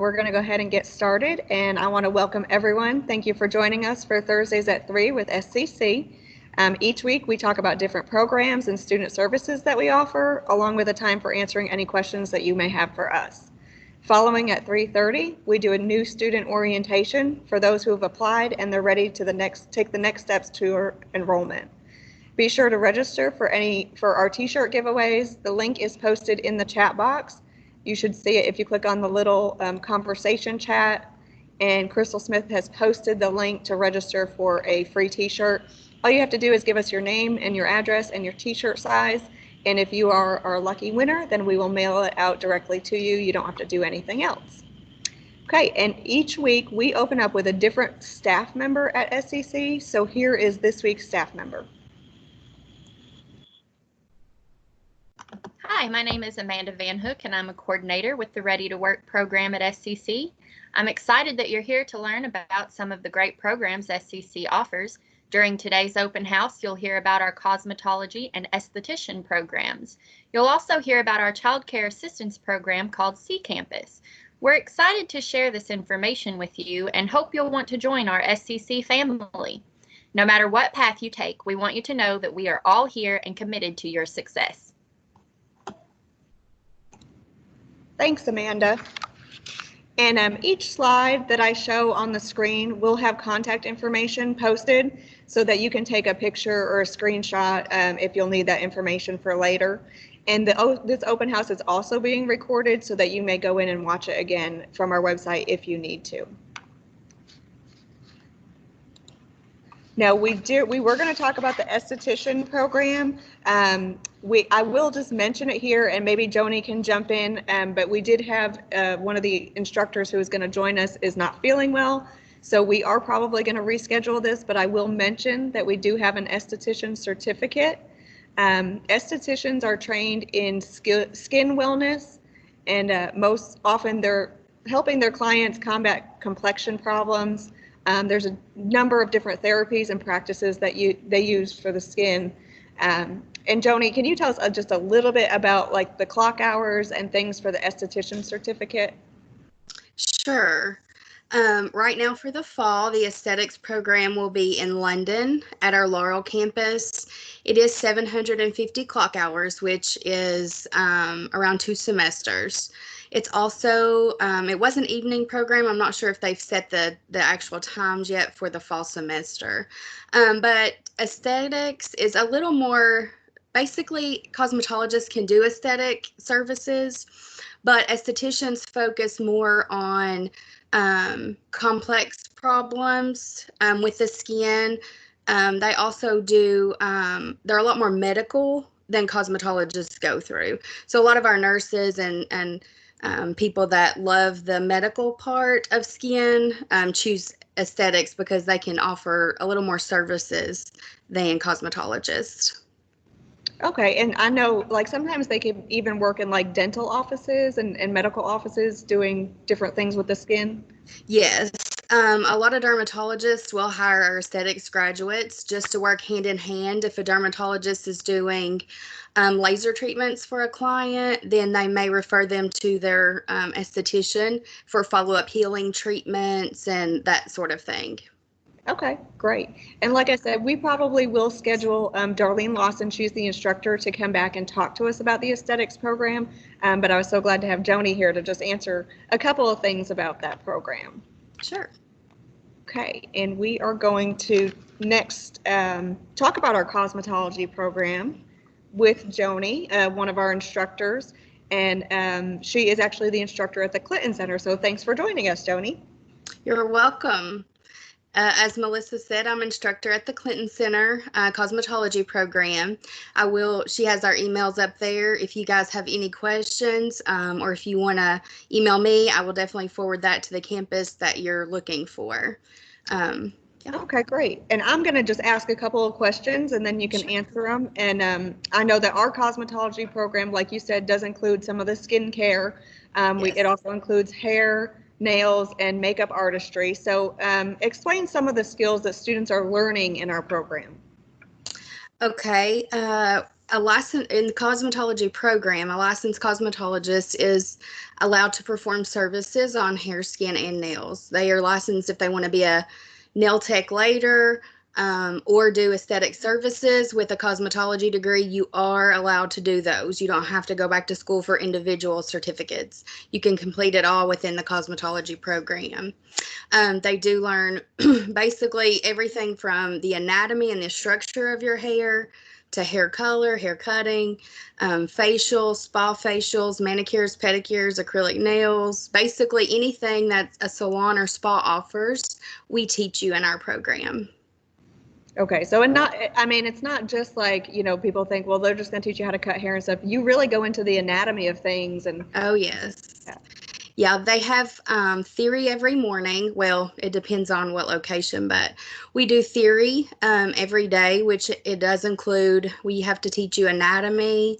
We're going to go ahead and get started, and I want to welcome everyone. Thank you for joining us for Thursdays at 3 with SCC. Each week we talk about different programs and student services that we offer, along with a time for answering any questions that you may have for us. Following at 3:30, we do a new student orientation for those who have applied and they're ready to take the next steps to enrollment. Be sure to register for our t-shirt giveaways. The link is posted in the chat box. You should see it if you click on the little conversation chat, and Crystal Smith has posted the link to register for a free t-shirt. All you have to do is give us your name and your address and your t-shirt size, and if you are our lucky winner, then we will mail it out directly to you. You don't have to do anything else. Okay, and each week we open up with a different staff member at SCC, so here is this week's staff member. Hi, my name is Amanda Van Hook, and I'm a coordinator with the Ready to Work program at SCC. I'm excited that you're here to learn about some of the great programs SCC offers. During today's open house, you'll hear about our Cosmetology and Esthetician programs. You'll also hear about our Child Care Assistance program called C-Campus. We're excited to share this information with you and hope you'll want to join our SCC family. No matter what path you take, we want you to know that we are all here and committed to your success. Thanks, Amanda. And each slide that I show on the screen will have contact information posted so that you can take a picture or a screenshot if you'll need that information for later. And this open house is also being recorded so that you may go in and watch it again from our website if you need to. Now we were going to talk about the Esthetician program. I will just mention it here, and maybe Joni can jump in, but we did have one of the instructors who is going to join us is not feeling well, so we are probably going to reschedule this, but I will mention that we do have an esthetician certificate. Estheticians are trained in skin wellness, and most often they're helping their clients combat complexion problems. There's a number of different therapies and practices that they use for the skin. And Joni, can you tell us just a little bit about like the clock hours and things for the esthetician certificate? Sure. Right now for the fall, the aesthetics program will be in London at our Laurel campus. It is 750 clock hours, which is around 2 semesters. It's also, it was an evening program. I'm not sure if they've set the actual times yet for the fall semester. But aesthetics is a little more, basically cosmetologists can do aesthetic services, but estheticians focus more on complex problems with the skin. They also do, they're a lot more medical than cosmetologists go through. So a lot of our nurses and people that love the medical part of skin choose aesthetics because they can offer a little more services than cosmetologists. Okay, and I know like sometimes they can even work in like dental offices and medical offices doing different things with the skin. Yes, a lot of dermatologists will hire our aesthetics graduates just to work hand in hand. If a dermatologist is doing laser treatments for a client, then they may refer them to their esthetician for follow-up healing treatments and that sort of thing. Okay, great. And like I said, we probably will schedule Darlene Lawson, she's the instructor, to come back and talk to us about the aesthetics program. But I was so glad to have Joni here to just answer a couple of things about that program. Sure. Okay, and we are going to next talk about our cosmetology program with Joni, one of our instructors, and she is actually the instructor at the Clinton Center. So thanks for joining us, Joni. You're welcome. As Melissa said, I'm instructor at the Clinton Center Cosmetology program. She has our emails up there. If you guys have any questions or if you want to email me, I will definitely forward that to the campus that you're looking for. Yeah. Okay, great. And I'm going to just ask a couple of questions and then you can answer them. And I know that our cosmetology program, like you said, does include some of the skincare. Yes. It also includes hair, nails, and makeup artistry. So explain some of the skills that students are learning in our program. Okay. a license in the cosmetology program, a licensed cosmetologist is allowed to perform services on hair, skin, and nails. They are licensed if they want to be a nail tech later, or do aesthetic services with a cosmetology degree. You are allowed to do those. You don't have to go back to school for individual certificates. You can complete it all within the cosmetology program. They do learn basically everything from the anatomy and the structure of your hair to hair color, hair cutting, facials, spa facials, manicures, pedicures, acrylic nails, basically anything that a salon or spa offers, we teach you in our program. Okay, so it's not just like, people think, well, they're just going to teach you how to cut hair and stuff. You really go into the anatomy of things and. Oh, yes. Yeah, they have theory every morning. Well, it depends on what location, but we do theory every day, which it does include, we have to teach you anatomy,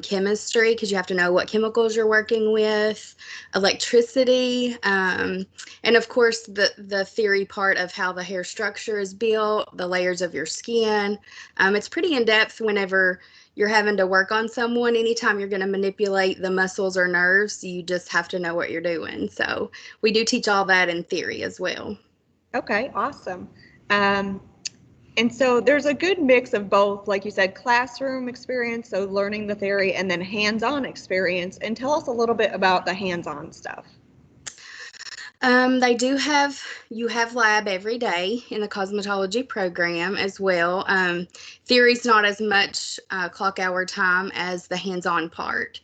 chemistry, because you have to know what chemicals you're working with, electricity, and of course the theory part of how the hair structure is built, the layers of your skin. It's pretty in-depth whenever you're having to work on someone. Anytime you're going to manipulate the muscles or nerves, you just have to know what you're doing. So we do teach all that in theory as well. Okay, awesome. And so there's a good mix of both, like you said, classroom experience, so learning the theory, and then hands-on experience. And tell us a little bit about the hands-on stuff. You have lab every day in the cosmetology program as well. Theory's not as much clock hour time as the hands-on part.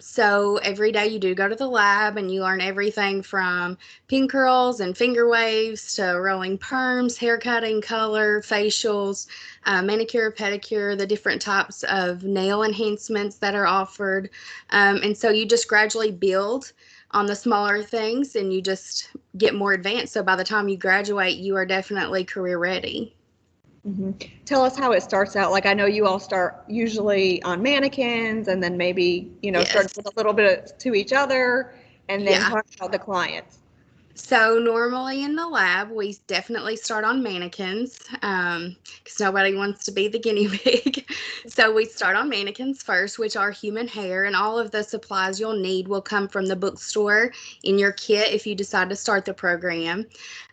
So every day you do go to the lab and you learn everything from pin curls and finger waves to rolling perms, hair cutting, color, facials, manicure, pedicure, the different types of nail enhancements that are offered. And so you just gradually build on the smaller things and you just get more advanced. So by the time you graduate, you are definitely career ready. Mm-hmm. Tell us how it starts out. Like, I know you all start usually on mannequins and then maybe, Yes. start with a little bit to each other and then Yeah. talk about the clients. So normally in the lab, we definitely start on mannequins because nobody wants to be the guinea pig. So we start on mannequins first, which are human hair, and all of the supplies you'll need will come from the bookstore in your kit if you decide to start the program.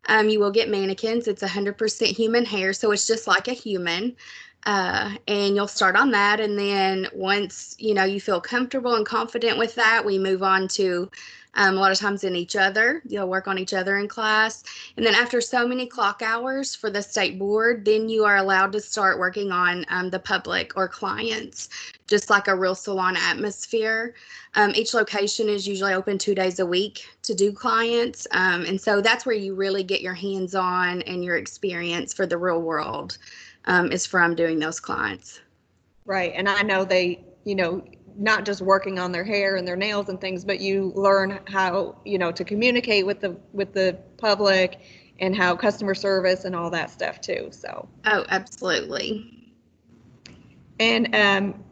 You will get mannequins. It's 100% human hair, so it's just like a human. And you'll start on that, and then once you feel comfortable and confident with that, we move on to a lot of times in each other. You'll work on each other in class, and then after so many clock hours for the state board, then you are allowed to start working on the public or clients, just like a real salon atmosphere. Each location is usually open 2 days a week to do clients, and so that's where you really get your hands on and your experience for the real world. Is from doing those clients. Right. And I know they, not just working on their hair and their nails and things, but you learn how, to communicate with the public and how customer service and all that stuff too. So. Oh, absolutely. And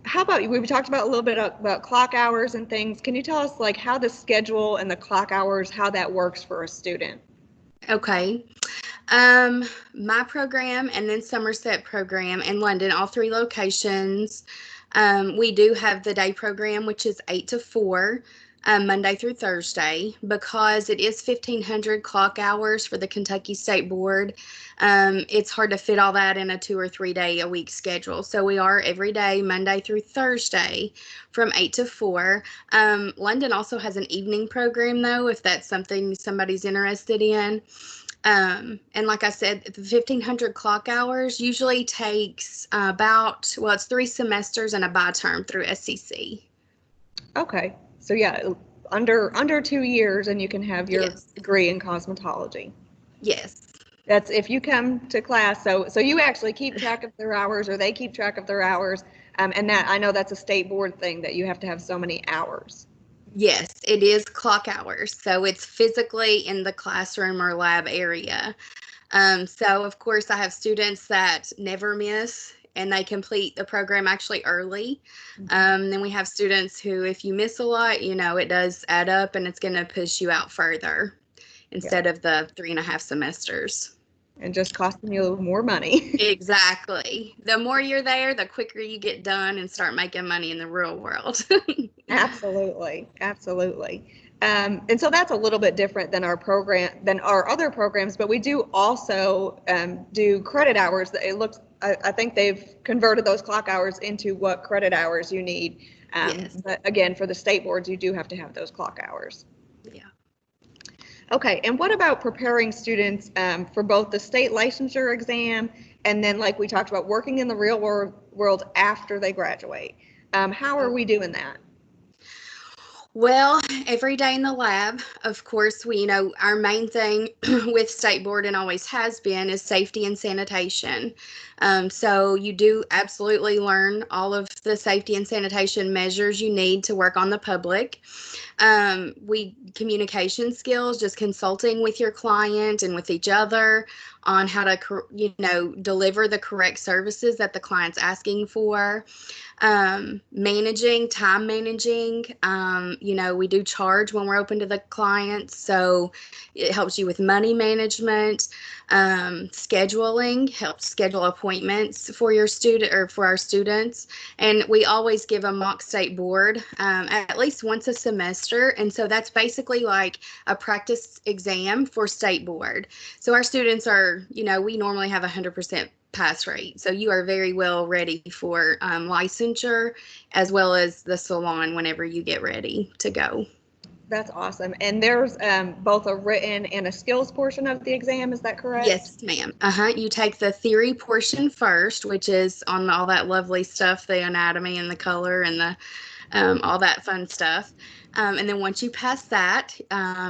how about, we talked about a little bit about clock hours and things. Can you tell us like how the schedule and the clock hours, how that works for a student? Okay. My program and then Somerset program in London, all 3 locations. We do have the day program, which is 8 to 4, Monday through Thursday, because it is 1,500 clock hours for the Kentucky State Board. It's hard to fit all that in a 2 or 3 day a week schedule. So we are every day, Monday through Thursday from 8 to 4. London also has an evening program though, if that's something somebody's interested in. And like I said, the 1,500 clock hours usually takes it's 3 semesters and a bi-term through SCC. Okay. So yeah, under 2 years and you can have your Yes. degree in cosmetology. Yes. That's if you come to class. So you actually keep track of their hours or they keep track of their hours. And that I know that's a state board thing that you have to have so many hours. Yes, it is clock hours. So it's physically in the classroom or lab area. So of course I have students that never miss and they complete the program actually early. Then we have students who, if you miss a lot, it does add up and it's going to push you out further instead of the 3.5 semesters. And just costing you more money. Exactly. The more you're there, the quicker you get done and start making money in the real world. Absolutely, absolutely. And so that's a little bit different than our other programs, but we do also do credit hours. I think they've converted those clock hours into what credit hours you need. Yes. But again, for the state boards, you do have to have those clock hours. Yeah. Okay, and what about preparing students for both the state licensure exam and then, like we talked about, working in the real world after they graduate? How are we doing that? Well, every day in the lab, of course, our main thing with State Board and always has been is safety and sanitation. So you do absolutely learn all of the safety and sanitation measures you need to work on the public. Communication skills, just consulting with your client and with each other on how to, deliver the correct services that the client's asking for. Time managing. We do charge when we're open to the clients, so it helps you with money management. Scheduling helps schedule appointments for your student or for our students. And we always give a mock state board at least once a semester. And so that's basically like a practice exam for state board. So our students are, we normally have 100% pass rate. So you are very well ready for licensure as well as the salon whenever you get ready to go. That's awesome. And there's both a written and a skills portion of the exam, is that correct? Yes, ma'am. You take the theory portion first, which is on all that lovely stuff, the anatomy and the color and the all that fun stuff. And then once you pass that,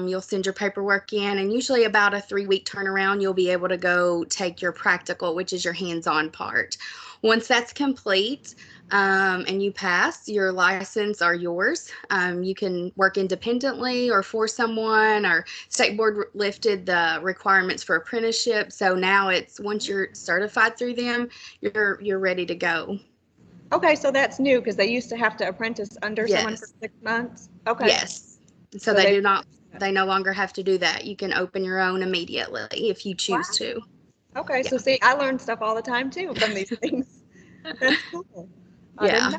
you'll send your paperwork in, and usually about a 3-week turnaround, you'll be able to go take your practical, which is your hands-on part. Once that's complete and you pass, your license are yours. You can work independently or for someone, or State Board lifted the requirements for apprenticeship. So now it's once you're certified through them, you're ready to go. Okay, so that's new because they used to have to apprentice under someone for 6 months. Okay. Yes. So they no longer have to do that. You can open your own immediately if you choose to. Okay, so see, I learn stuff all the time too from these things. That's cool. Yeah.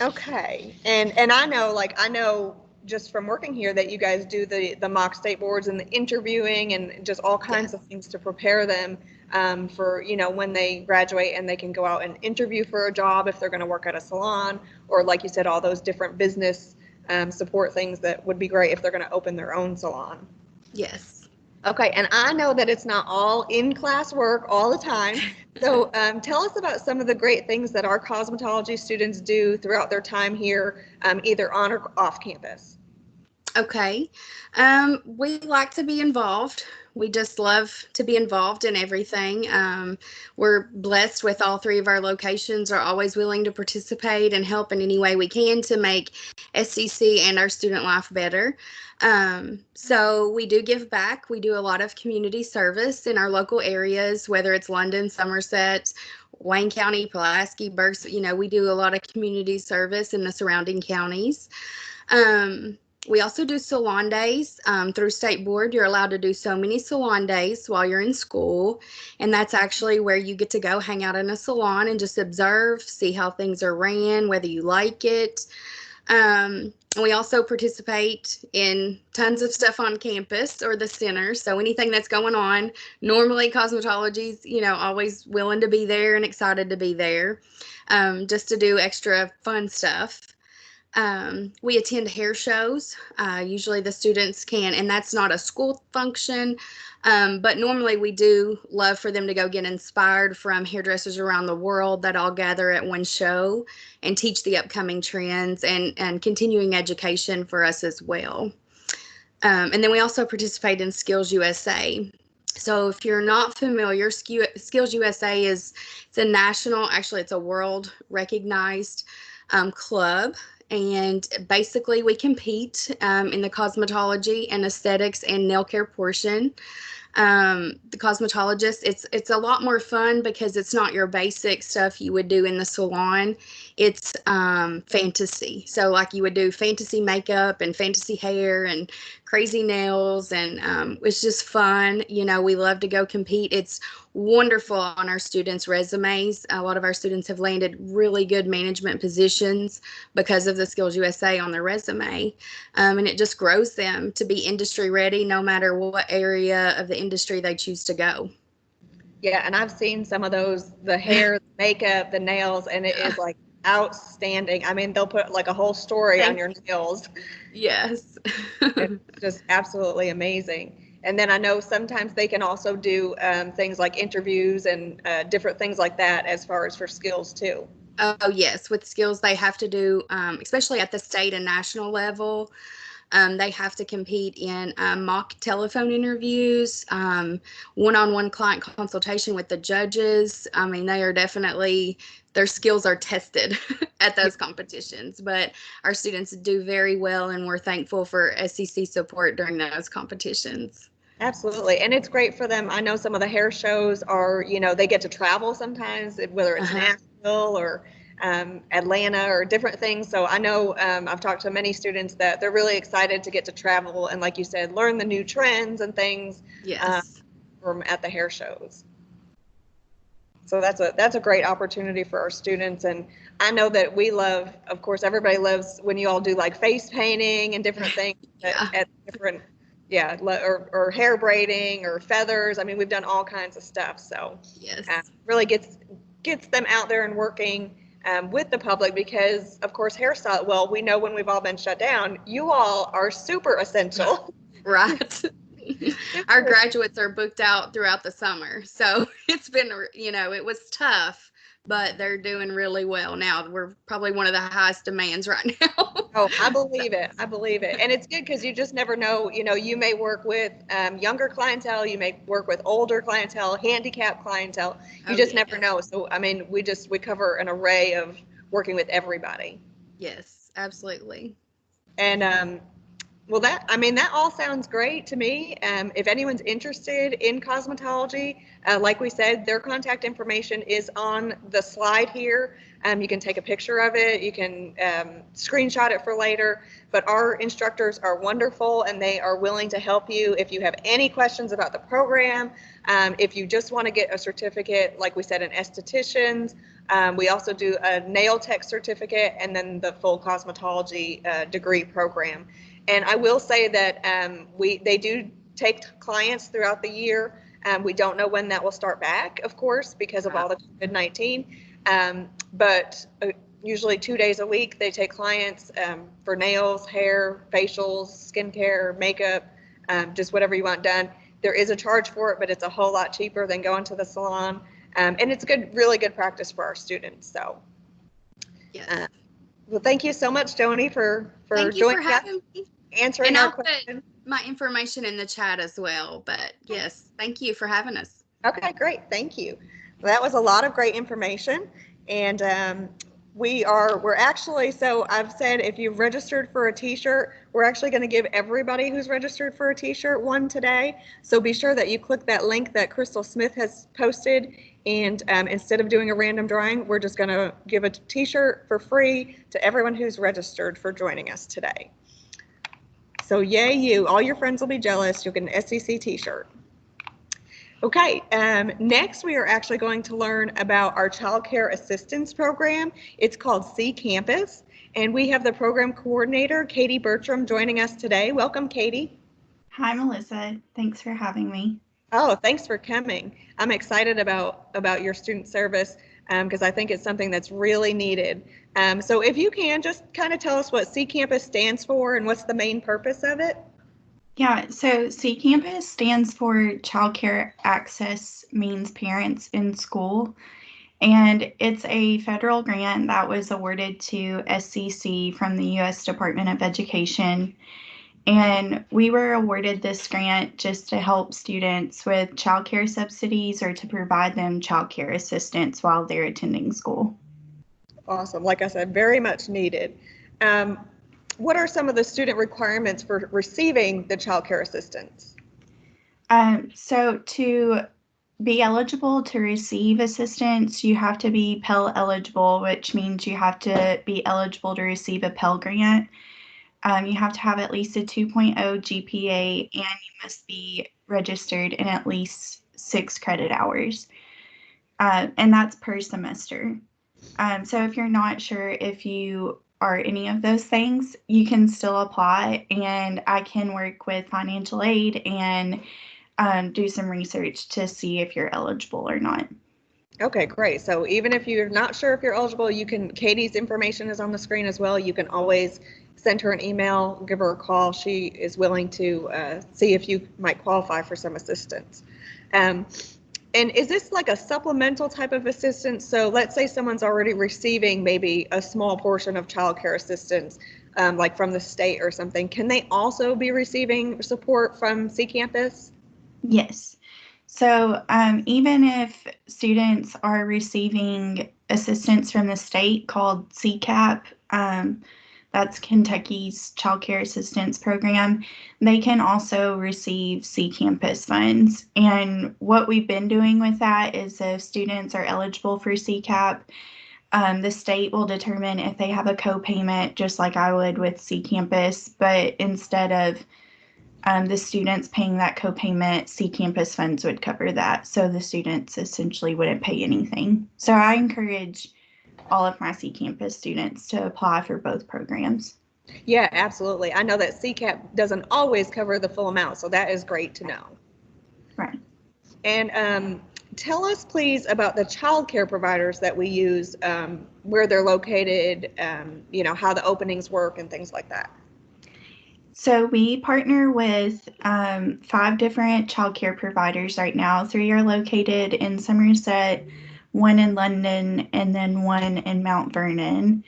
Okay, and I know just from working here that you guys do the mock state boards and the interviewing and just all kinds of things to prepare them for when they graduate and they can go out and interview for a job if they're going to work at a salon, or like you said, all those different business support things that would be great if they're going to open their own salon. Yes. Okay, and I know that it's not all in-class work all the time. So tell us about some of the great things that our cosmetology students do throughout their time here, either on or off campus. Okay. We like to be involved. We just love to be involved in everything. We're blessed with all 3 of our locations are always willing to participate and help in any way we can to make SCC and our student life better. So we do give back. We do a lot of community service in our local areas, whether it's London, Somerset, Wayne County, Pulaski, Berks. We do a lot of community service in the surrounding counties. We also do salon days through State Board. You're allowed to do so many salon days while you're in school, and that's actually where you get to go hang out in a salon and just observe, see how things are ran, whether you like it. We also participate in tons of stuff on campus or the center, so anything that's going on. Normally, cosmetology's, always willing to be there and excited to be there just to do extra fun stuff. We attend hair shows. Usually the students can, and that's not a school function, but normally we do love for them to go get inspired from hairdressers around the world that all gather at one show and teach the upcoming trends and continuing education for us as well. And then we also participate in Skills USA. So if you're not familiar, Skills USA it's a national, actually it's a world recognized club. And basically we compete in the cosmetology and aesthetics and nail care portion. The cosmetologist, it's a lot more fun because it's not your basic stuff you would do in the salon. It's fantasy. So like you would do fantasy makeup and fantasy hair and crazy nails, and it's just fun. You know, we love to go compete. It's wonderful on our students' resumes. A lot of our students have landed really good management positions because of the Skills USA on their resume. And it just grows them to be industry ready no matter what area of the industry they choose to go. Yeah, and I've seen some of those, the hair, the makeup, the nails, and it is like outstanding. I mean, they'll put like a whole story on your nails. Yes. It's just absolutely amazing. And then I know sometimes they can also do things like interviews and different things like that as far as for skills too. Oh, yes. With skills, they have to do, especially at the state and national level, they have to compete in mock telephone interviews, one-on-one client consultation with the judges. I mean, they are definitely, their skills are tested at those competitions, but our students do very well, and we're thankful for SCC support during those competitions. Absolutely. And it's great for them. I know some of the hair shows are, you know, they get to travel sometimes, whether it's Nashville or Atlanta or different things. So I know I've talked to many students that they're really excited to get to travel and, like you said, learn the new trends and things from at the hair shows. So that's a great opportunity for our students. And I know that we love, of course, everybody loves when you all do like face painting and different things at different, or hair braiding or feathers. I mean, we've done all kinds of stuff. So really gets them out there and working with the public because, of course, hairstyle, well, we know when we've all been shut down, you all are super essential. Right. Our graduates are booked out throughout the summer. So it's been, you know, it was tough, but they're doing really well now. We're probably one of the highest demands right now. Oh, I believe it. I believe it. And it's good because you just never know, you know, you may work with younger clientele, you may work with older clientele, handicapped clientele. You just never know. So, I mean, we cover an array of working with everybody. Yes, absolutely. And well, that all sounds great to me. If anyone's interested in cosmetology, like we said, their contact information is on the slide here. You can take a picture of it. You can screenshot it for later. But our instructors are wonderful, and they are willing to help you if you have any questions about the program. If you just want to get a certificate, like we said, in estheticians. We also do a nail tech certificate and then the full cosmetology degree program. And I will say that they do take clients throughout the year. We don't know when that will start back, of course, because of all the COVID-19. But usually 2 days a week, they take clients for nails, hair, facials, skincare, makeup, just whatever you want done. There is a charge for it, but it's a whole lot cheaper than going to the salon. And it's really good practice for our students. So, well, thank you so much, Joni, for joining us, answering our questions. And I'll put my information in the chat as well. But yes, thank you for having us. Okay, great. Thank you. Well, that was a lot of great information. And we're actually, so I've said if you've registered for a t-shirt, we're actually going to give everybody who's registered for a t-shirt one today. So be sure that you click that link that Crystal Smith has posted. And instead of doing a random drawing, we're just going to give a t-shirt for free to everyone who's registered for joining us today. So yay you, all your friends will be jealous. You'll get an SCC t-shirt. Okay, next we are actually going to learn about our Child Care Assistance Program. It's called C Campus, and we have the program coordinator, Katie Bertram, joining us today. Welcome, Katie. Hi, Melissa. Thanks for having me. Oh, thanks for coming. I'm excited about your student service because I think it's something that's really needed. So if you can, just kind of tell us what C Campus stands for and what's the main purpose of it. Yeah, so C Campus stands for Child Care Access Means Parents in School, and it's a federal grant that was awarded to SCC from the U.S. Department of Education. And we were awarded this grant just to help students with child care subsidies or to provide them child care assistance while they're attending school. Awesome. Like I said, very much needed. What are some of the student requirements for receiving the child care assistance? So to be eligible to receive assistance, you have to be Pell eligible, which means you have to be eligible to receive a Pell grant. You have to have at least a 2.0 GPA, and you must be registered in at least 6 credit hours. And that's per semester. So if you're not sure if you are any of those things, you can still apply, and I can work with financial aid and do some research to see if you're eligible or not. Okay, great. So even if you're not sure if you're eligible, you can, Katie's information is on the screen as well. You can always send her an email, give her a call. She is willing to see if you might qualify for some assistance. And is this like a supplemental type of assistance? So let's say someone's already receiving maybe a small portion of child care assistance, like from the state or something. Can they also be receiving support from C Campus? Yes. So even if students are receiving assistance from the state called CCAP, that's Kentucky's Child Care Assistance Program, they can also receive C Campus funds. And what we've been doing with that is if students are eligible for CCAP, the state will determine if they have a co-payment, just like I would with C Campus, but instead of the students paying that co-payment, C Campus funds would cover that. So the students essentially wouldn't pay anything. So I encourage all of my C Campus students to apply for both programs. Yeah, absolutely. I know that CCAP doesn't always cover the full amount, so that is great to know. Right. And tell us, please, about the child care providers that we use, where they're located, how the openings work and things like that. So we partner with 5 different child care providers right now. 3 are located in Somerset, 1 in London, and then 1 in Mount Vernon.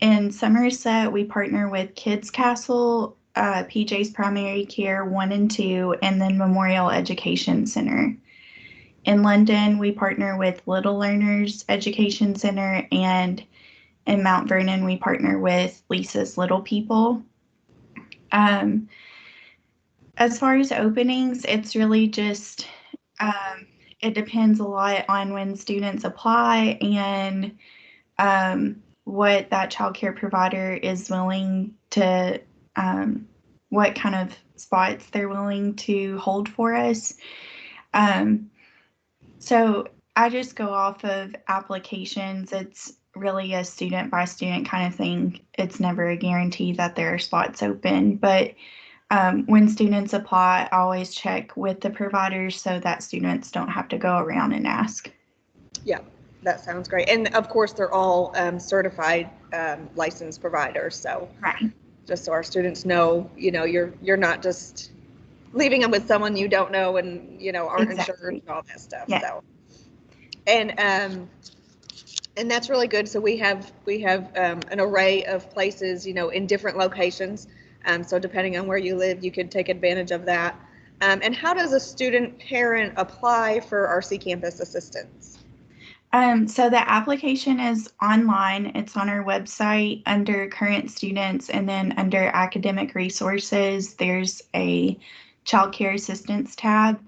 In Somerset, we partner with Kids Castle, PJ's Primary Care 1 and 2, and then Memorial Education Center. In London, we partner with Little Learners Education Center, and in Mount Vernon, we partner with Lisa's Little People. As far as openings, it's really just, it depends a lot on when students apply and what that child care provider is willing to, what kind of spots they're willing to hold for us. So I just go off of applications. It's really a student by student kind of thing. It's never a guarantee that there are spots open, but when students apply, I always check with the providers so that students don't have to go around and ask. Yeah, that sounds great. And of course, they're all certified licensed providers. So Right. just so our students know, you're not just leaving them with someone you don't know and, aren't Exactly. insured and all that stuff. Yeah. So, and that's really good. So we have an array of places, in different locations. So depending on where you live, you could take advantage of that. And how does a student parent apply for our C Campus assistance? So the application is online. It's on our website under current students, and then under academic resources, there's a child care assistance tab.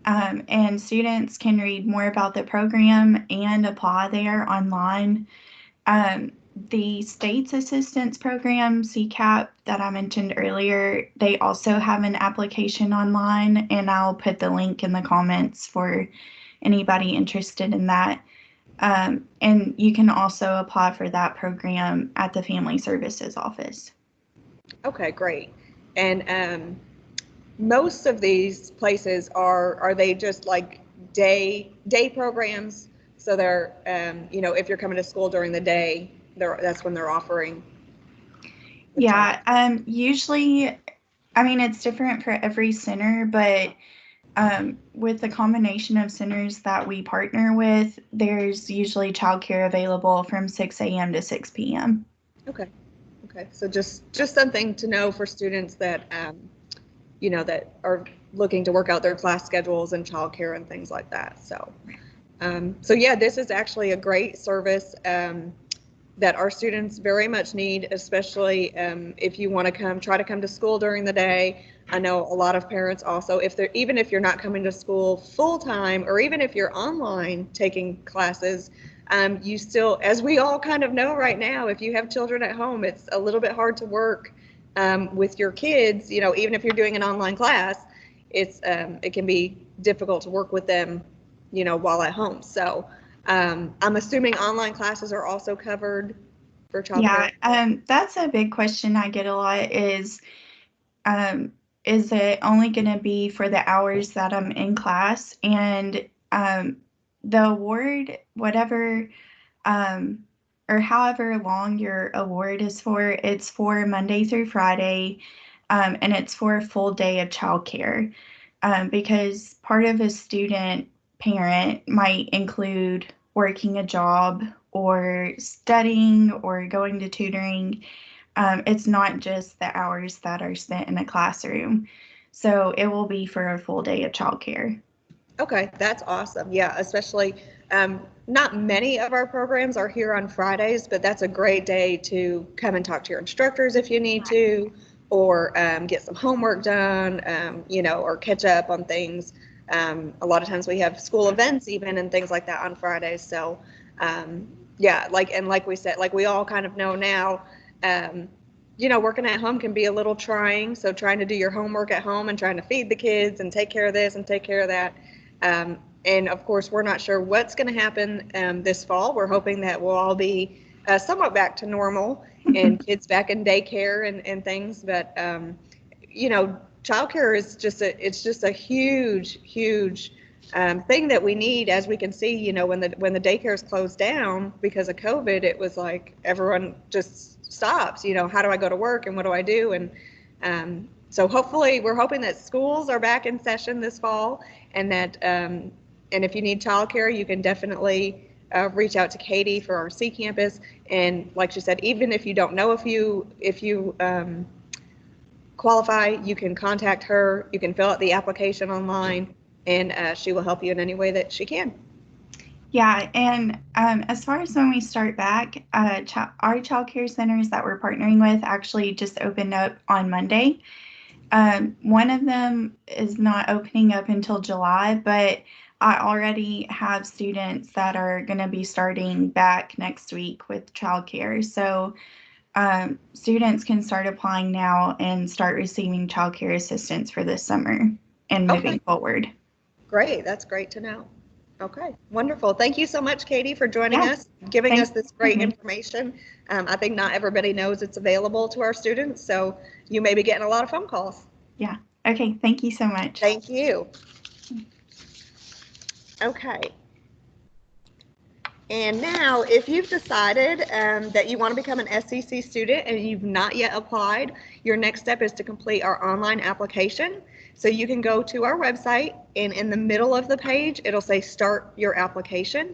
And students can read more about the program and apply there online. The state's assistance program, CCAP, that I mentioned earlier, they also have an application online, and I'll put the link in the comments for anybody interested in that. And you can also apply for that program at the Family Services Office. Okay, great. And most of these places are they just like day programs? So they're, if you're coming to school during the day, that's when they're offering. Yeah, usually, it's different for every center, but with the combination of centers that we partner with, there's usually childcare available from 6 a.m. to 6 p.m. Okay. So just something to know for students that, that are looking to work out their class schedules and childcare and things like that. So, yeah, this is actually a great service. that our students very much need, especially if you want to try to come to school during the day. I know a lot of parents also, even if you're not coming to school full time, or even if you're online taking classes, you still, as we all kind of know right now, if you have children at home, it's a little bit hard to work with your kids. Even if you're doing an online class, it can be difficult to work with them, while at home. So I'm assuming online classes are also covered for childcare. Yeah, that's a big question I get a lot is it only going to be for the hours that I'm in class? And the award, whatever, or however long your award is for, it's for Monday through Friday, and it's for a full day of childcare, because part of a student parent might include working a job or studying or going to tutoring. It's not just the hours that are spent in a classroom. So it will be for a full day of childcare. Okay, that's awesome. Yeah, especially not many of our programs are here on Fridays, but that's a great day to come and talk to your instructors if you need to, or get some homework done, or catch up on things. A lot of times we have school events even and things like that on Fridays. So yeah, like we said, like we all kind of know now, working at home can be a little trying. So trying to do your homework at home and trying to feed the kids and take care of this and take care of that. And of course, we're not sure what's going to happen this fall. We're hoping that we'll all be somewhat back to normal and kids back in daycare and things. But, childcare is just a huge, huge thing that we need. As we can see, when the daycares closed down because of COVID, it was like everyone just stops. How do I go to work and what do I do? And so hopefully we're hoping that schools are back in session this fall, and that and if you need childcare, you can definitely reach out to Katie for our C campus. And like she said, even if you don't know if you qualify, you can contact her. You can fill out the application online, and she will help you in any way that she can. Yeah, and as far as when we start back, our child care centers that we're partnering with actually just opened up on Monday. One of them is not opening up until July, but I already have students that are going to be starting back next week with childcare. So students can start applying now and start receiving childcare assistance for this summer and moving forward. Great. That's great to know. Okay, wonderful. Thank you so much, Katie, for joining us, giving us this great information. I think not everybody knows it's available to our students, so you may be getting a lot of phone calls. Yeah. Okay. Thank you so much. Thank you. Okay. And now, if you've decided that you want to become an SCC student and you've not yet applied, your next step is to complete our online application. So you can go to our website, and in the middle of the page, it'll say start your application.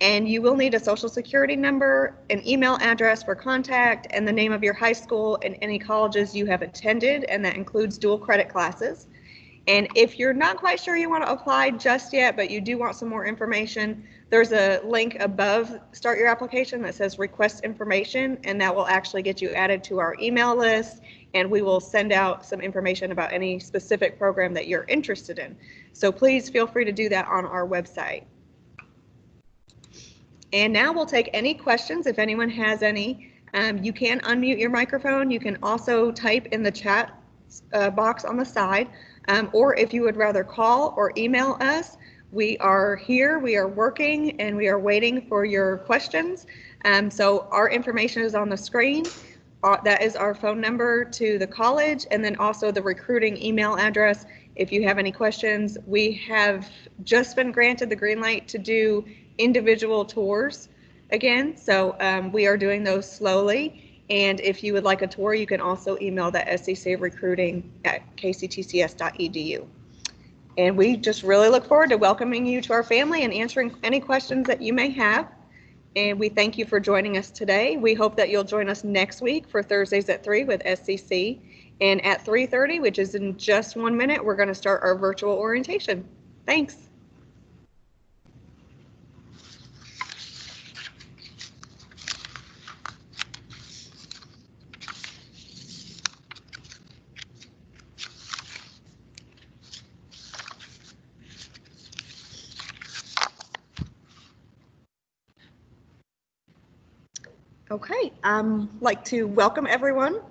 And you will need a social security number, an email address for contact, and the name of your high school and any colleges you have attended, and that includes dual credit classes. And if you're not quite sure you want to apply just yet, but you do want some more information, there's a link above start your application that says request information, and that will actually get you added to our email list, and we will send out some information about any specific program that you're interested in. So please feel free to do that on our website. And now we'll take any questions if anyone has any. You can unmute your microphone. You can also type in the chat box on the side, or if you would rather call or email us, we are here, we are working, and we are waiting for your questions. So our information is on the screen. That is our phone number to the college, and then also the recruiting email address. If you have any questions, we have just been granted the green light to do individual tours again. So we are doing those slowly. And if you would like a tour, you can also email the SCC recruiting at kctcs.edu. And we just really look forward to welcoming you to our family and answering any questions that you may have. And we thank you for joining us today. We hope that you'll join us next week for Thursdays at 3 with SCC. And at 3:30, which is in just 1 minute, we're going to start our virtual orientation. Thanks. Okay, I'd like to welcome everyone,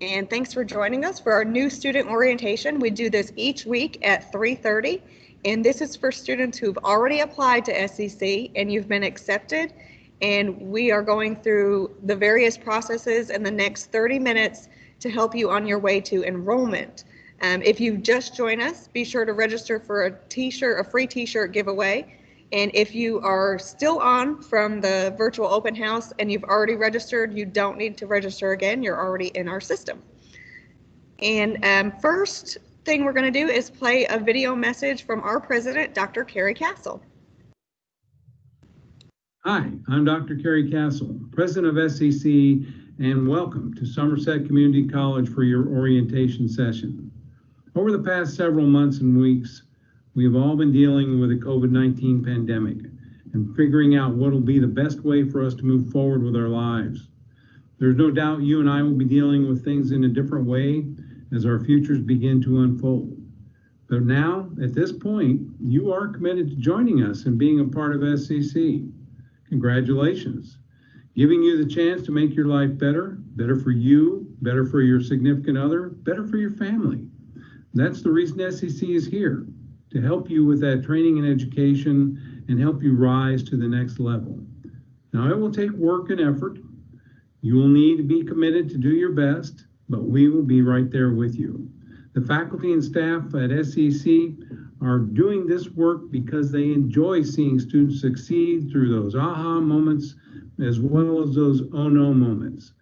and thanks for joining us for our new student orientation. We do this each week at 3:30, and this is for students who've already applied to SCC and you've been accepted, and we are going through the various processes in the next 30 minutes to help you on your way to enrollment. If you just joined us, be sure to register for a free t-shirt giveaway. And if you are still on from the virtual open house and you've already registered, you don't need to register again. You're already in our system. And first thing we're going to do is play a video message from our president, Dr. Carrie Castle. Hi, I'm Dr. Carrie Castle, president of SCC, and welcome to Somerset Community College for your orientation session. Over the past several months and weeks, we have all been dealing with the COVID-19 pandemic and figuring out what will be the best way for us to move forward with our lives. There's no doubt you and I will be dealing with things in a different way as our futures begin to unfold. But now, at this point, you are committed to joining us and being a part of SCC. Congratulations. Giving you the chance to make your life better, better for you, better for your significant other, better for your family. That's the reason SCC is here, to help you with that training and education and help you rise to the next level. Now, it will take work and effort. You will need to be committed to do your best, but we will be right there with you. The faculty and staff at SCC are doing this work because they enjoy seeing students succeed through those aha moments as well as those oh no moments.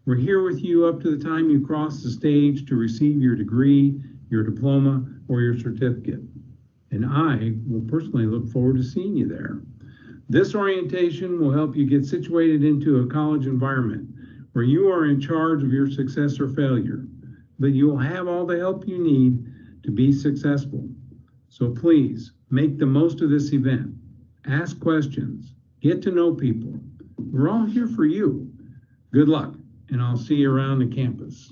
We're here with you up to the time you cross the stage to receive your degree, your diploma, or your certificate. And I will personally look forward to seeing you there. This orientation will help you get situated into a college environment where you are in charge of your success or failure, but you will have all the help you need to be successful. So please make the most of this event. Ask questions, get to know people. We're all here for you. Good luck, and I'll see you around the campus.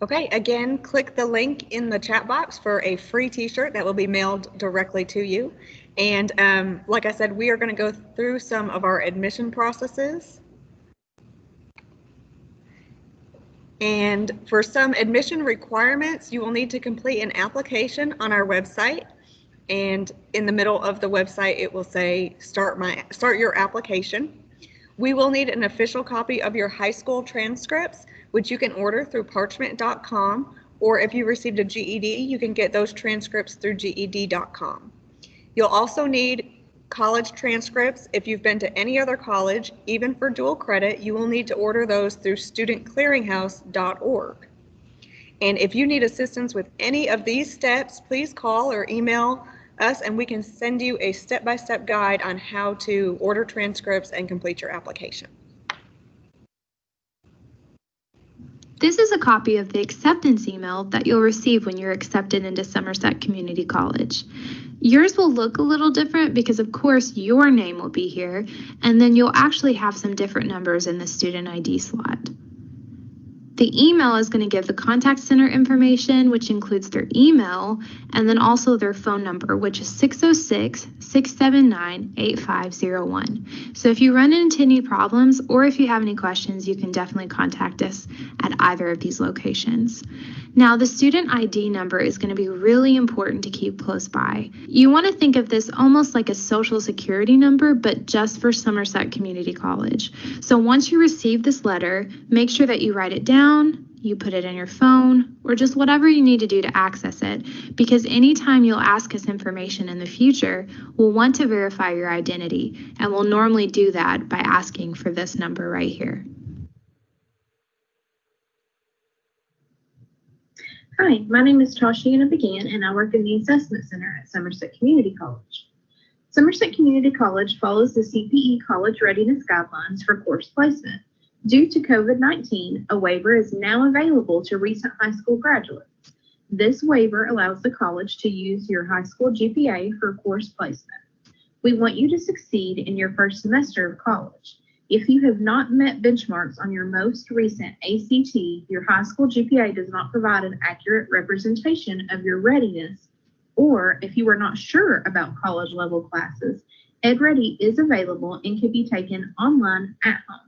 Okay, again, click the link in the chat box for a free t-shirt that will be mailed directly to you. And like I said, we are going to go through some of our admission processes. And for some admission requirements, you will need to complete an application on our website. And in the middle of the website, it will say start your application. We will need an official copy of your high school transcripts, which you can order through parchment.com, or if you received a GED, you can get those transcripts through GED.com. You'll also need college transcripts. If you've been to any other college, even for dual credit, you will need to order those through studentclearinghouse.org. And if you need assistance with any of these steps, please call or email us and we can send you a step-by-step guide on how to order transcripts and complete your application. This is a copy of the acceptance email that you'll receive when you're accepted into Somerset Community College. Yours will look a little different because, of course, your name will be here, and then you'll actually have some different numbers in the student ID slot. The email is going to give the contact center information, which includes their email, and then also their phone number, which is 606-679-8501. So if you run into any problems or if you have any questions, you can definitely contact us at either of these locations. Now, the student ID number is going to be really important to keep close by. You want to think of this almost like a social security number, but just for Somerset Community College. So once you receive this letter, make sure that you write it down, you put it in your phone, or just whatever you need to do to access it, because anytime you'll ask us information in the future, we'll want to verify your identity, and we'll normally do that by asking for this number right here. Hi, my name is Tashiana Began, and I work in the Assessment Center at Somerset Community College. Somerset Community College follows the CPE College Readiness Guidelines for course placement. Due to COVID-19, a waiver is now available to recent high school graduates. This waiver allows the college to use your high school GPA for course placement. We want you to succeed in your first semester of college. If you have not met benchmarks on your most recent ACT, your high school GPA does not provide an accurate representation of your readiness Or if you are not sure about college level classes, EdReady is available and can be taken online at home.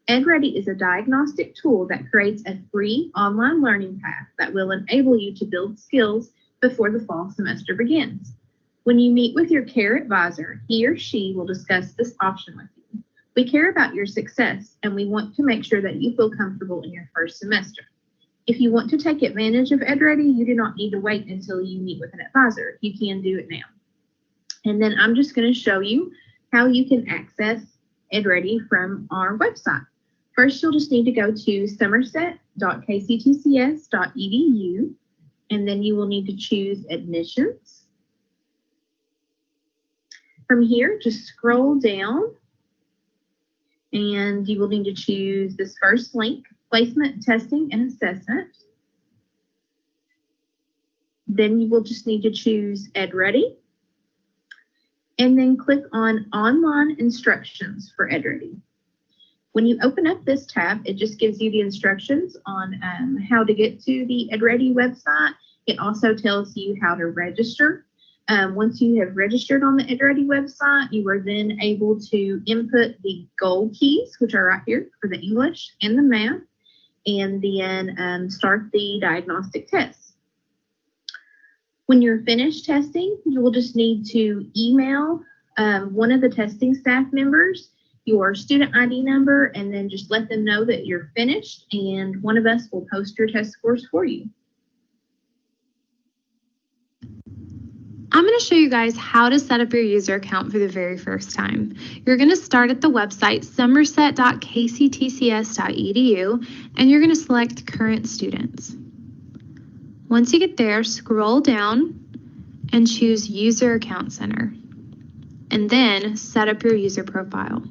EdReady is a diagnostic tool that creates a free online learning path that will enable you to build skills before the fall semester begins. When you meet with your CARE advisor, he or she will discuss this option with you. We care about your success, and we want to make sure that you feel comfortable in your first semester. If you want to take advantage of EdReady, you do not need to wait until you meet with an advisor. You can do it now. And then I'm just going to show you how you can access EdReady from our website. First, you'll just need to go to somerset.kctcs.edu, and then you will need to choose admissions. From here, just scroll down, and you will need to choose this first link, placement, testing, and assessment. Then you will just need to choose EdReady, and then click on Online Instructions for EdReady. When you open up this tab, it just gives you the instructions on how to get to the EdReady website. It also tells you how to register. Once you have registered on the EdReady website, you are then able to input the goal keys, which are right here for the English and the math, and then start the diagnostic test. When you're finished testing, you will just need to email one of the testing staff members your student ID number, and then just let them know that you're finished, and one of us will post your test scores for you. I'm going to show you guys how to set up your user account for the very first time. You're going to start at the website somerset.kctcs.edu, and you're going to select current students. Once you get there, scroll down and choose User Account Center, and then set up your user profile.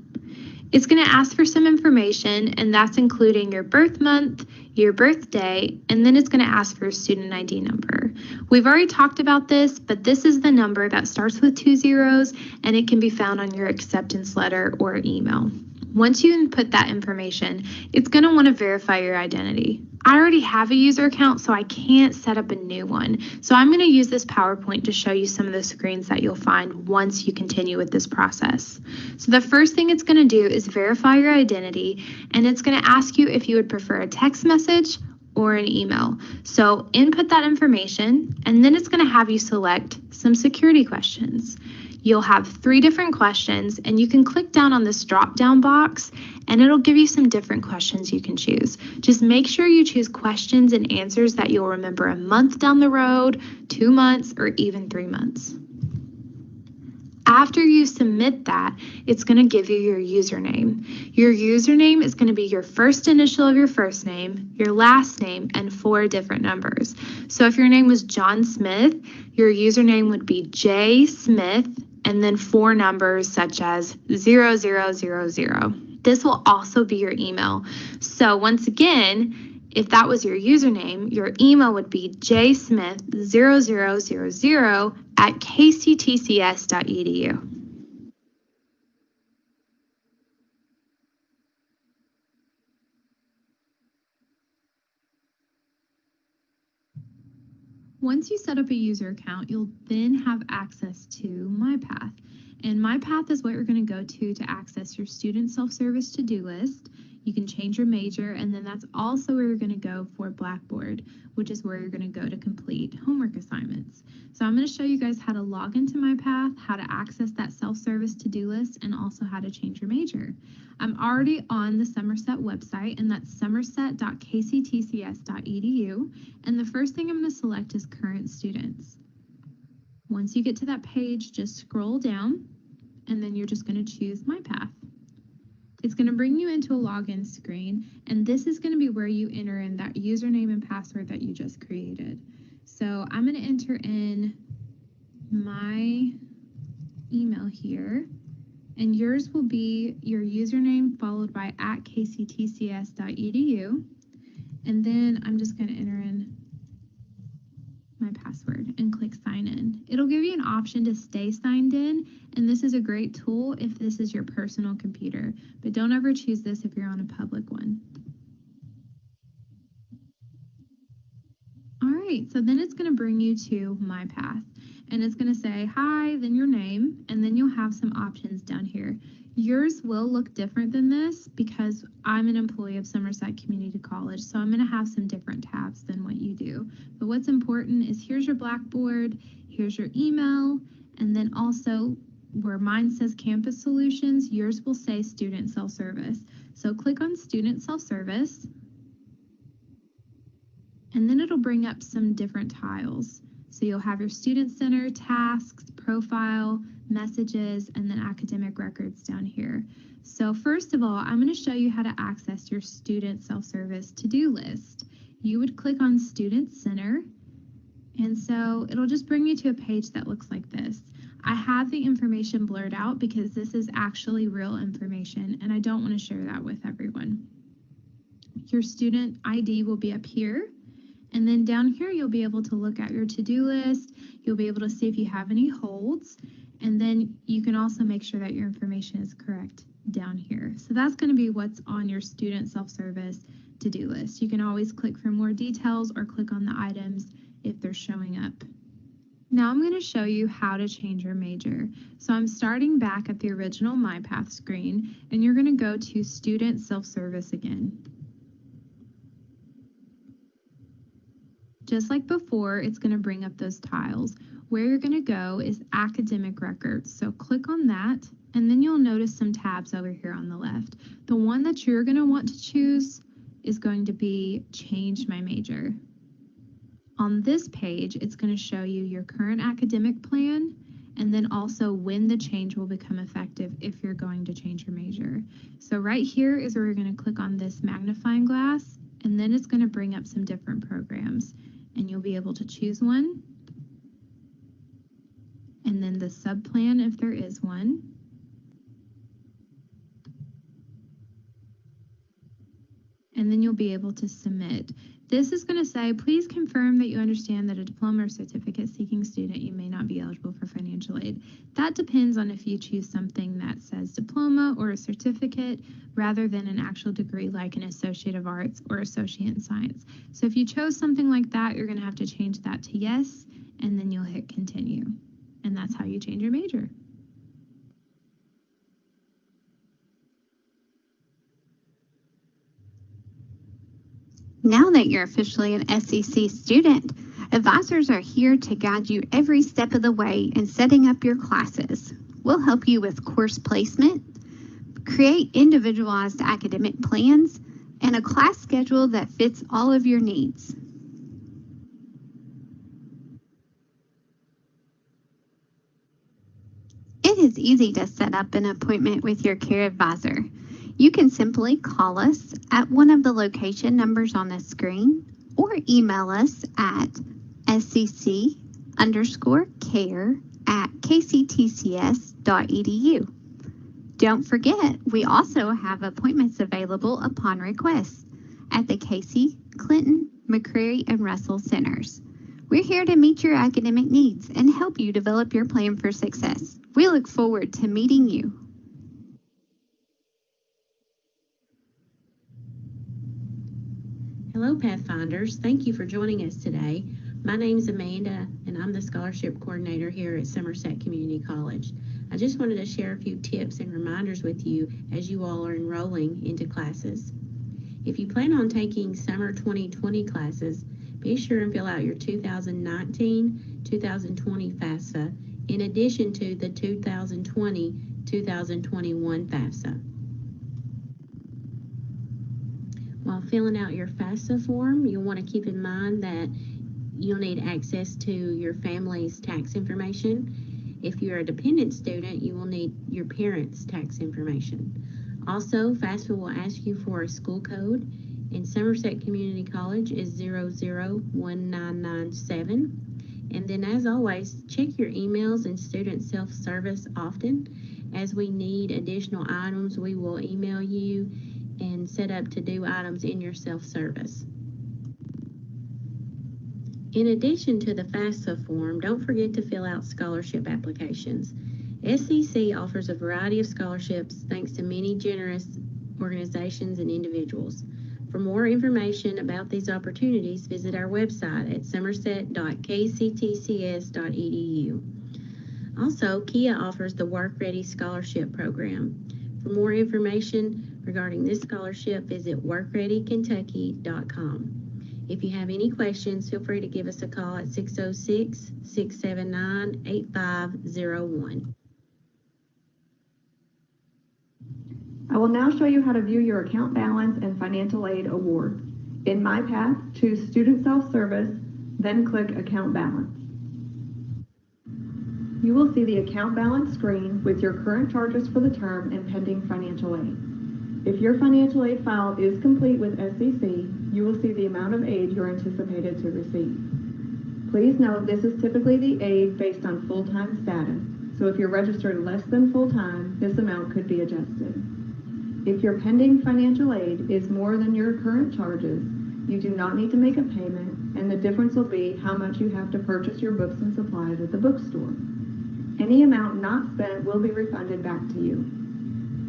It's going to ask for some information, and that's including your birth month, your birthday, and then it's going to ask for a student ID number. We've already talked about this, but this is the number that starts with 2 zeros, and it can be found on your acceptance letter or email. Once you input that information, it's going to want to verify your identity. I already have a user account, so I can't set up a new one. So I'm going to use this PowerPoint to show you some of the screens that you'll find once you continue with this process. So the first thing it's going to do is verify your identity, and it's going to ask you if you would prefer a text message or an email. So input that information, and then it's going to have you select some security questions. You'll have 3 different questions, and you can click down on this drop-down box, and it'll give you some different questions you can choose. Just make sure you choose questions and answers that you'll remember a month down the road, 2 months, or even 3 months. After you submit that, it's going to give you your username. Your username is going to be your first initial of your first name, your last name, and 4 different numbers. So if your name was John Smith, your username would be J Smith, and then 4 numbers such as 0000. This will also be your email. So once again, if that was your username, your email would be jsmith0000@kctcs.edu. Once you set up a user account, you'll then have access to MyPath. And MyPath is what you're going to go to access your student self-service to-do list. You can change your major, and then that's also where you're going to go for Blackboard, which is where you're going to go to complete homework assignments. So I'm going to show you guys how to log into MyPath, how to access that self-service to-do list, and also how to change your major. I'm already on the Somerset website, and that's somerset.kctcs.edu, and the first thing I'm going to select is current students. Once you get to that page, just scroll down, and then you're just going to choose MyPath. It's going to bring you into a login screen, and this is going to be where you enter in that username and password that you just created. So I'm going to enter in my email here, and yours will be your username followed by @kctcs.edu, and then I'm just going to enter in my password and click sign in. It'll give you an option to stay signed in, and this is a great tool if this is your personal computer, but don't ever choose this if you're on a public one. All right. right, so then it's going to bring you to My Path, and it's going to say, hi, then your name, and then you'll have some options down here. Yours will look different than this because I'm an employee of Somerset Community College, so I'm going to have some different tabs than what you do. But what's important is here's your Blackboard, here's your email, and then also where mine says Campus Solutions, yours will say Student Self-Service. So click on Student Self-Service, and then it'll bring up some different tiles. So you'll have your Student Center, Tasks, Profile, Messages, and then Academic Records down here. So first of all, I'm going to show you how to access your Student Self-Service to-do list. You would click on Student Center, and so it'll just bring you to a page that looks like this. I have the information blurred out because this is actually real information, and I don't want to share that with everyone. Your student ID will be up here. And then down here, you'll be able to look at your to-do list. You'll be able to see if you have any holds. And then you can also make sure that your information is correct down here. So that's going to be what's on your student self-service to-do list. You can always click for more details or click on the items if they're showing up. Now I'm going to show you how to change your major. So I'm starting back at the original My Path screen, and you're going to go to Student Self-Service again. Just like before, it's going to bring up those tiles. Where you're going to go is Academic Records. So click on that, and then you'll notice some tabs over here on the left. The one that you're going to want to choose is going to be Change My Major. On this page, it's going to show you your current academic plan, and then also when the change will become effective if you're going to change your major. So right here is where you're going to click on this magnifying glass, and then it's going to bring up some different programs. And you'll be able to choose one, and then the subplan if there is one, and then you'll be able to submit. This is going to say, please confirm that you understand that a diploma or certificate seeking student, you may not be eligible for financial aid. That depends on if you choose something that says diploma or a certificate rather than an actual degree like an Associate of Arts or Associate in Science. So if you chose something like that, you're going to have to change that to yes, and then you'll hit continue. And that's how you change your major. Now that you're officially an SCC student, advisors are here to guide you every step of the way in setting up your classes. We'll help you with course placement, create individualized academic plans, and a class schedule that fits all of your needs. It is easy to set up an appointment with your care advisor. You can simply call us at one of the location numbers on the screen or email us at scc_care@kctcs.edu. Don't forget, we also have appointments available upon request at the Casey, Clinton, McCrary, and Russell Centers. We're here to meet your academic needs and help you develop your plan for success. We look forward to meeting you. Hello, Pathfinders. Thank you for joining us today. My name is Amanda, and I'm the Scholarship Coordinator here at Somerset Community College. I just wanted to share a few tips and reminders with you as you all are enrolling into classes. If you plan on taking summer 2020 classes, be sure and fill out your 2019-2020 FAFSA in addition to the 2020-2021 FAFSA. While filling out your FAFSA form, you'll want to keep in mind that you'll need access to your family's tax information. If you're a dependent student, you will need your parents' tax information. Also, FAFSA will ask you for a school code, and Somerset Community College is 001997. And then, as always, check your emails and student self-service often. As we need additional items, we will email you and set up to-do items in your self-service. In addition to the FAFSA form, don't forget to fill out scholarship applications. SCC offers a variety of scholarships thanks to many generous organizations and individuals. For more information about these opportunities, visit our website at somerset.kctcs.edu. Also, Kia offers the Work Ready Scholarship Program. For more information regarding this scholarship, visit workreadykentucky.com. If you have any questions, feel free to give us a call at 606-679-8501. I will now show you how to view your account balance and financial aid awards. In My Path, choose Student Self-Service, then click Account Balance. You will see the account balance screen with your current charges for the term and pending financial aid. If your financial aid file is complete with SCC, you will see the amount of aid you're anticipated to receive. Please note this is typically the aid based on full-time status, so if you're registered less than full-time, this amount could be adjusted. If your pending financial aid is more than your current charges, you do not need to make a payment, and the difference will be how much you have to purchase your books and supplies at the bookstore. Any amount not spent will be refunded back to you.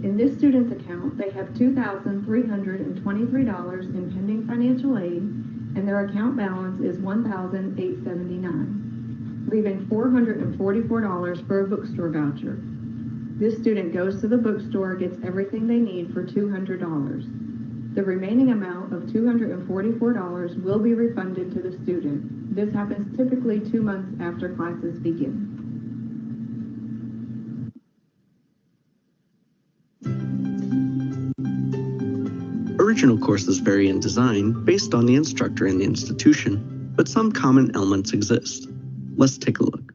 In this student's account, they have $2,323 in pending financial aid, and their account balance is $1,879, leaving $444 for a bookstore voucher. This student goes to the bookstore, gets everything they need for $200. The remaining amount of $244 will be refunded to the student. This happens typically 2 months after classes begin. Original courses vary in design based on the instructor and the institution, but some common elements exist. Let's take a look.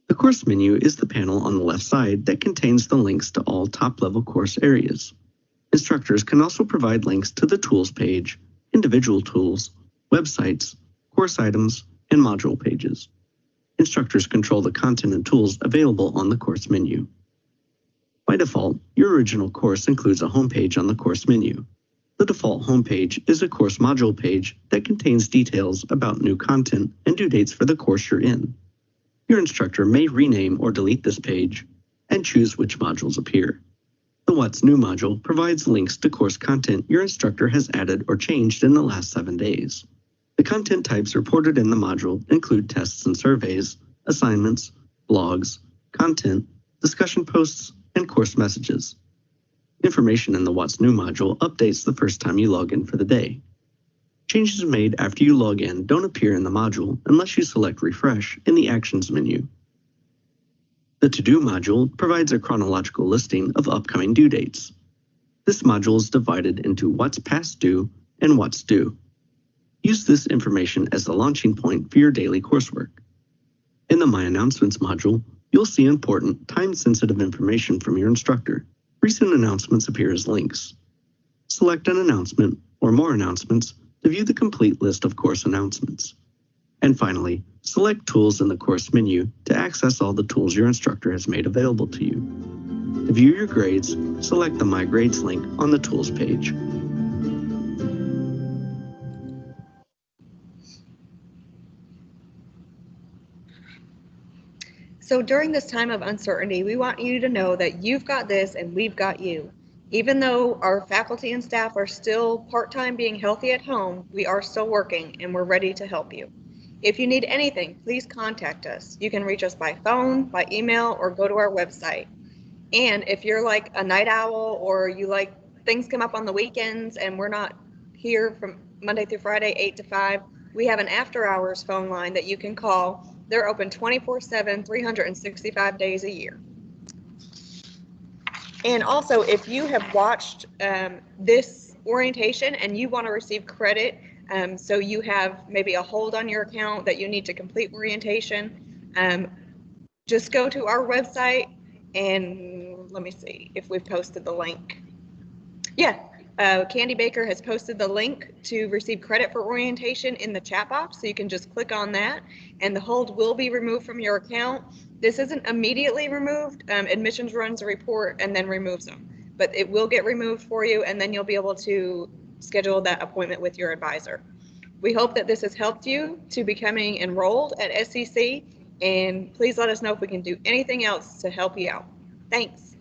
The course menu is the panel on the left side that contains the links to all top-level course areas. Instructors can also provide links to the tools page, individual tools, websites, course items, and module pages. Instructors control the content and tools available on the course menu. By default, your original course includes a homepage on the course menu. The default homepage is a course module page that contains details about new content and due dates for the course you're in. Your instructor may rename or delete this page and choose which modules appear. The What's New module provides links to course content your instructor has added or changed in the last 7 days. The content types reported in the module include tests and surveys, assignments, blogs, content, discussion posts, and course messages. Information in the What's New module updates the first time you log in for the day. Changes made after you log in don't appear in the module unless you select Refresh in the Actions menu. The To-Do module provides a chronological listing of upcoming due dates. This module is divided into What's Past Due and What's Due. Use this information as the launching point for your daily coursework. In the My Announcements module, you'll see important, time-sensitive information from your instructor. Recent announcements appear as links. Select an announcement or more announcements to view the complete list of course announcements. And finally, select Tools in the course menu to access all the tools your instructor has made available to you. To view your grades, select the My Grades link on the Tools page. So during this time of uncertainty, we want you to know that you've got this and we've got you. Even though our faculty and staff are still part-time being healthy at home, we are still working and we're ready to help you. If you need anything, please contact us. You can reach us by phone, by email, or go to our website. And if you're like a night owl or you like things come up on the weekends and we're not here from Monday through Friday, 8 to 5, we have an after-hours phone line that you can call. They're open 24/7, 365 days a year. And also, if you have watched this orientation and you want to receive credit, so you have maybe a hold on your account that you need to complete orientation, just go to our website and let me see if we've posted the link. Yeah. Candy Baker has posted the link to receive credit for orientation in the chat box, so you can just click on that and the hold will be removed from your account. This isn't immediately removed. Admissions runs a report and then removes them, but it will get removed for you and then you'll be able to schedule that appointment with your advisor. We hope that this has helped you to becoming enrolled at SCC, and please let us know if we can do anything else to help you out. Thanks.